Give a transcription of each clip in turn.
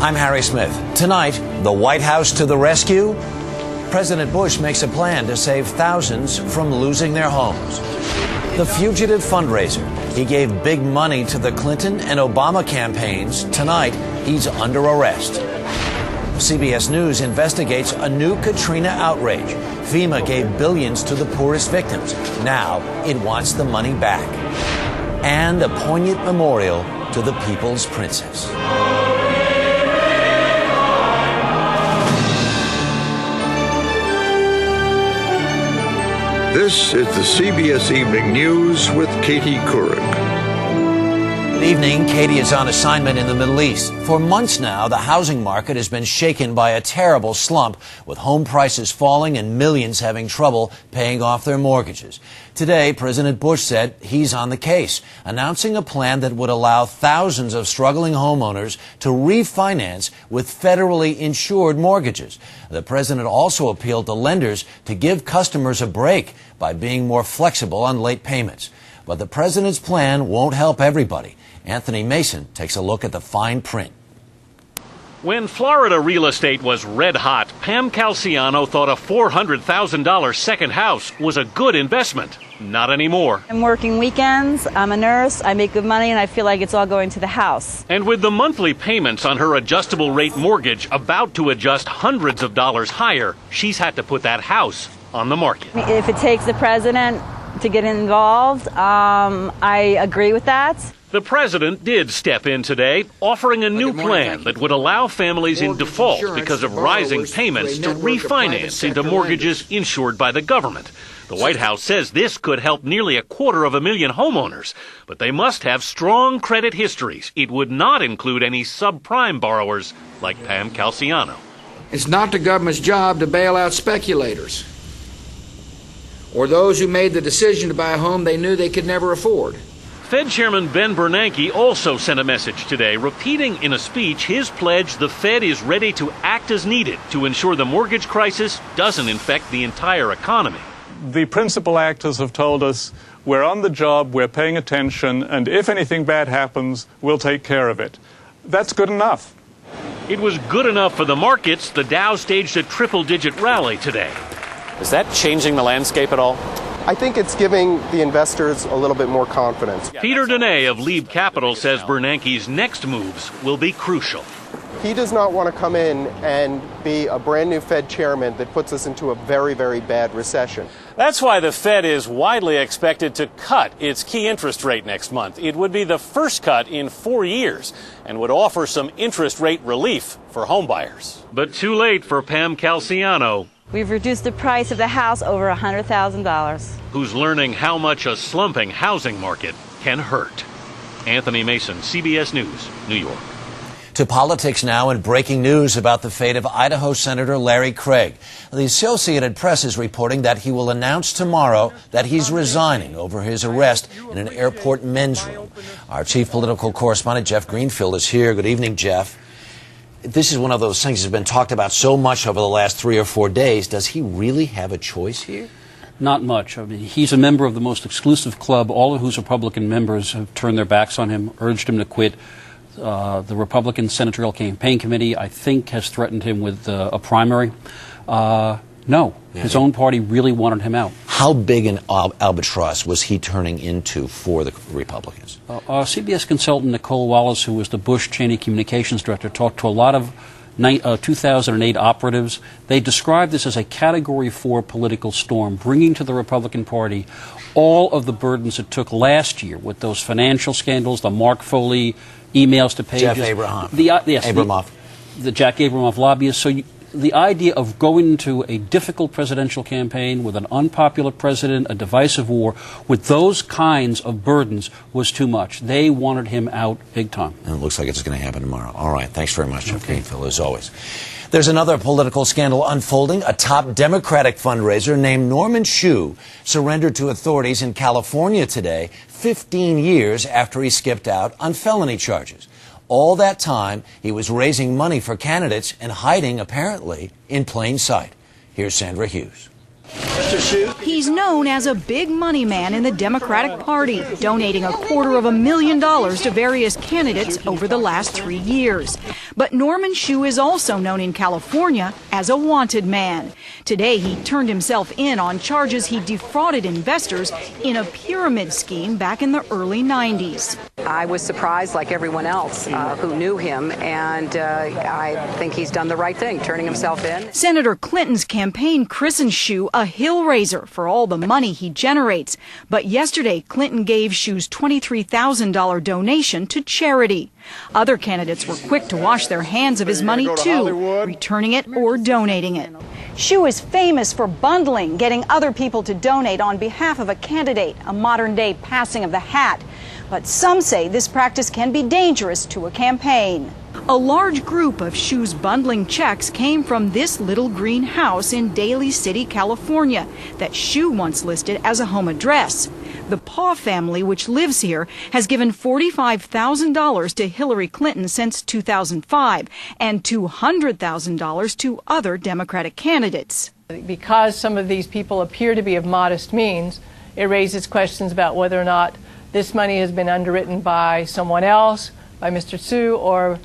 I'm Harry Smith. Tonight, the White House to the rescue. President Bush makes a plan to save thousands from losing their homes. The fugitive fundraiser. He gave big money to the Clinton and Obama campaigns. Tonight, he's under arrest. CBS News investigates a new Katrina outrage. FEMA gave billions to the poorest victims. Now it wants the money back. And a poignant memorial to the People's Princess. This is the CBS Evening News with Katie Couric. Good evening. Katie is on assignment in the Middle East. For months now, the housing market has been shaken by a terrible slump, with home prices falling and millions having trouble paying off their mortgages. Today, President Bush said he's on the case, announcing a plan that would allow thousands of struggling homeowners to refinance with federally insured mortgages. The president also appealed to lenders to give customers a break by being more flexible on late payments. But the president's plan won't help everybody. Anthony Mason takes a look at the fine print. When Florida real estate was red hot, Pam Calciano thought a $400,000 second house was a good investment. Not anymore. I'm working weekends, I'm a nurse, I make good money, and I feel like it's all going to the house. And with the monthly payments on her adjustable rate mortgage about to adjust hundreds of dollars higher, she's had to put that house on the market. If it takes the president to get involved, I agree with that. The president did step in today, offering a new plan that would allow families in default because of rising payments to refinance into mortgages insured by the government. The White House says this could help nearly 250,000 homeowners, but they must have strong credit histories. It would not include any subprime borrowers like Pam Calciano. It's not the government's job to bail out speculators or those who made the decision to buy a home they knew they could never afford. Fed Chairman Ben Bernanke also sent a message today, repeating in a speech his pledge the Fed is ready to act as needed to ensure the mortgage crisis doesn't infect the entire economy. The principal actors have told us we're on the job, we're paying attention, and if anything bad happens, we'll take care of it. That's good enough. It was good enough for the markets. The Dow staged a triple-digit rally today. Is that changing the landscape at all? I think it's giving the investors a little bit more confidence. Peter Dene of Lieb Capital says Bernanke's next moves will be crucial. He does not want to come in and be a brand new Fed chairman that puts us into a very, very bad recession. That's why the Fed is widely expected to cut its key interest rate next month. It would be the first cut in 4 years and would offer some interest rate relief for homebuyers. But too late for Pam Calciano, We've reduced the price of the house over $100,000. who's learning how much a slumping housing market can hurt. Anthony Mason, CBS News, New York. To politics now, and breaking news about the fate of Idaho Senator Larry Craig. The Associated Press is reporting that he will announce tomorrow that he's resigning over his arrest in an airport men's room. Our chief political correspondent, Jeff Greenfield, is here. Good evening, Jeff. This is one of those things that's been talked about so much over the last 3 or 4 days. Does he really have a choice here? Not much. I mean, he's a member of the most exclusive club, all of whose Republican members have turned their backs on him, urged him to quit. The Republican Senatorial Campaign Committee, I think, has threatened him with a primary. No, his own party really wanted him out. How big an albatross was he turning into for the Republicans? CBS consultant Nicole Wallace, who was the Bush-Cheney communications director, talked to a lot of 2008 operatives. They described this as a Category 4 political storm, bringing to the Republican Party all of the burdens it took last year with those financial scandals, the Mark Foley emails to pages. Jeff Abramoff. The Jack Abramoff lobbyists. So the idea of going into a difficult presidential campaign with an unpopular president, a divisive war, with those kinds of burdens was too much. They wanted him out big time. And it looks like it's going to happen tomorrow. All right. Thanks very much, Jeff Greenfield, as always. There's another political scandal unfolding. A top Democratic fundraiser named Norman Shue surrendered to authorities in California today, 15 years after he skipped out on felony charges. All that time, he was raising money for candidates and hiding, apparently, in plain sight. Here's Sandra Hughes. He's known as a big money man in the Democratic Party, donating $250,000 to various candidates over the last 3 years. But Norman Hsu is also known in California as a wanted man. Today, he turned himself in on charges he defrauded investors in a pyramid scheme back in the early 90s. I was surprised, like everyone else who knew him, and I think he's done the right thing, turning himself in. Senator Clinton's campaign christened Hsu a hill raiser for all the money he generates. But yesterday, Clinton gave Hsu's $23,000 donation to charity. Other candidates were quick to wash their hands of his money, too, returning it or donating it. Hsu is famous for bundling, getting other people to donate on behalf of a candidate, a modern-day passing of the hat. But some say this practice can be dangerous to a campaign. A large group of Hsu's bundling checks came from this little green house in Daly City, California, that Hsu once listed as a home address. The Paw family, which lives here, has given $45,000 to Hillary Clinton since 2005 and $200,000 to other Democratic candidates. Because some of these people appear to be of modest means, it raises questions about whether or not this money has been underwritten by someone else, by Mr. Hsu, or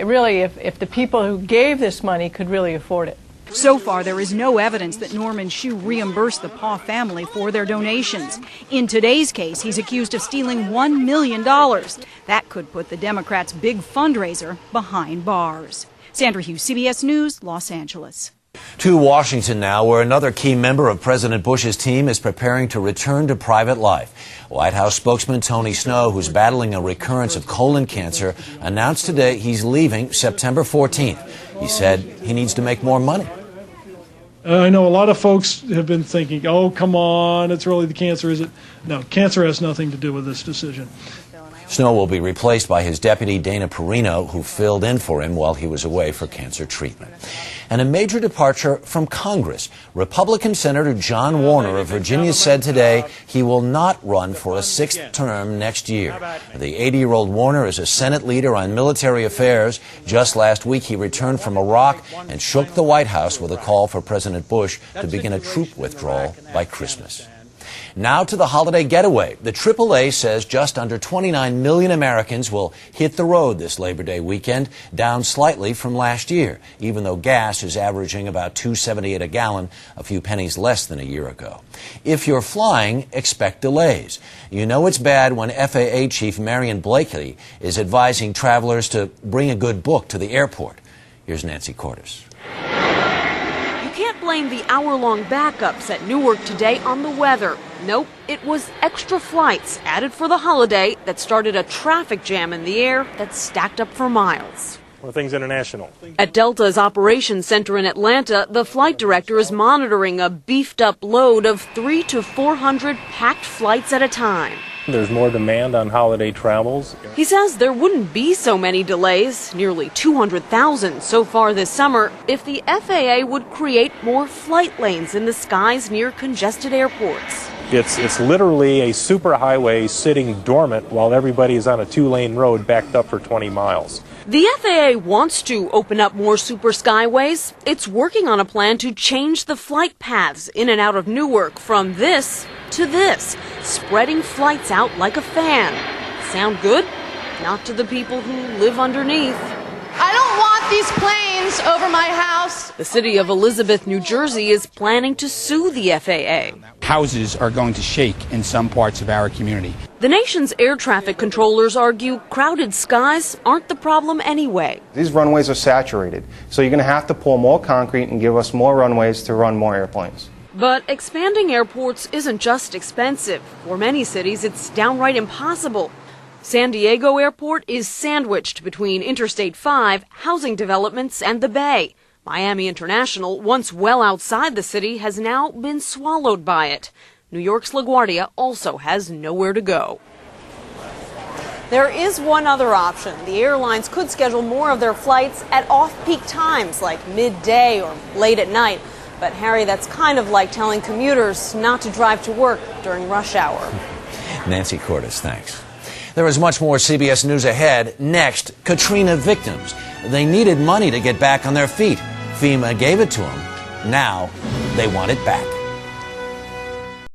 really if the people who gave this money could really afford it. So far, there is no evidence that Norman Hsu reimbursed the Paw family for their donations. In today's case, he's accused of stealing $1 million. That could put the Democrats' big fundraiser behind bars. Sandra Hughes, CBS News, Los Angeles. To Washington now, where another key member of President Bush's team is preparing to return to private life. White House spokesman Tony Snow, who's battling a recurrence of colon cancer, announced today he's leaving September 14th. He said he needs to make more money. I know a lot of folks have been thinking, oh, come on, it's really the cancer, is it? No, cancer has nothing to do with this decision. Snow will be replaced by his deputy, Dana Perino, who filled in for him while he was away for cancer treatment. And a major departure from Congress. Republican Senator John Warner of Virginia said today he will not run for a sixth term next year. The 80-year-old Warner is a Senate leader on military affairs. Just last week, he returned from Iraq and shook the White House with a call for President Bush to begin a troop withdrawal by Christmas. Now to the holiday getaway. The AAA says just under 29 million Americans will hit the road this Labor Day weekend, down slightly from last year, even though gas is averaging about $2.78 a gallon, a few pennies less than a year ago. If you're flying, expect delays. You know it's bad when FAA Chief Marion Blakely is advising travelers to bring a good book to the airport. Here's Nancy Cordes. Can't blame the hour-long backups at Newark today on the weather. Nope, it was extra flights added for the holiday that started a traffic jam in the air that stacked up for miles. Well, things international. At Delta's operations center in Atlanta, the flight director is monitoring a beefed-up load of 300 to 400 packed flights at a time. There's more demand on holiday travels. He says there wouldn't be so many delays, nearly 200,000 so far this summer, if the FAA would create more flight lanes in the skies near congested airports. It's literally a superhighway sitting dormant while everybody is on a two-lane road backed up for 20 miles. The FAA wants to open up more super skyways. It's working on a plan to change the flight paths in and out of Newark from this to this, spreading flights out like a fan. Sound good? Not to the people who live underneath. I don't want these planes over my house. The city of Elizabeth, New Jersey is planning to sue the FAA. Houses are going to shake in some parts of our community. The nation's air traffic controllers argue crowded skies aren't the problem anyway. These runways are saturated, so you're going to have to pour more concrete and give us more runways to run more airplanes. But expanding airports isn't just expensive. For many cities, it's downright impossible. San Diego Airport is sandwiched between Interstate 5, housing developments, and the Bay. Miami International, once well outside the city, has now been swallowed by it. New York's LaGuardia also has nowhere to go. There is one other option. The airlines could schedule more of their flights at off-peak times, like midday or late at night. But, Harry, that's kind of like telling commuters not to drive to work during rush hour. Nancy Cordes, thanks. There is much more CBS News ahead. Next, Katrina victims. They needed money to get back on their feet. FEMA gave it to them. Now, they want it back.